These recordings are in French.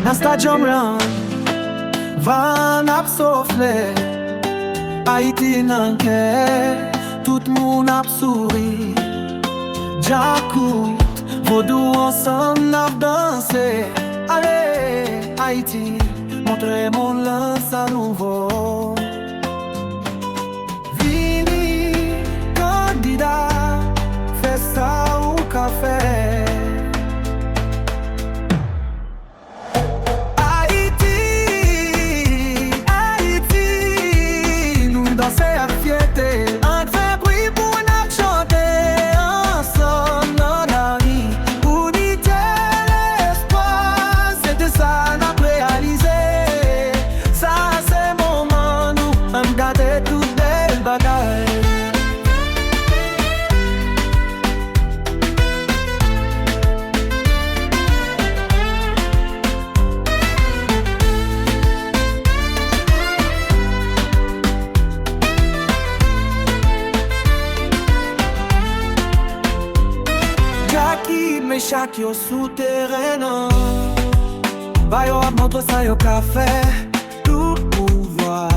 Nan stadium lan, van ap sofle, Haiti nan ke, tout moun ap souri. Jakout, vodou ansan ap danse. Ale, Haiti, montre moun lan sa nouvo. Vini, kandida, fè sa ou ka fè. Chak yo souterrain nan, ba yo ap montre sa yo ka fè. Tout pouvoir,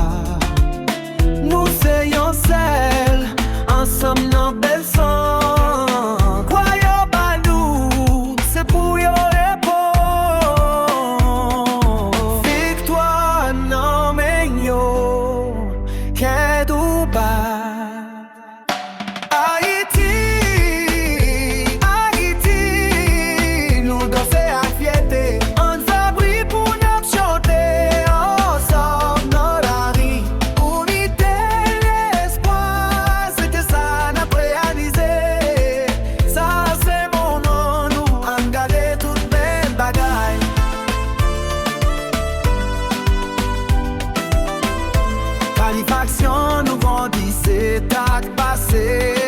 nou se yon sel, ansam nan bel san. Kwa yo ba nou, se pou yo repon. Victoire nan men yo, ken dou ba. Satisfaction nous grandissait, tak passé.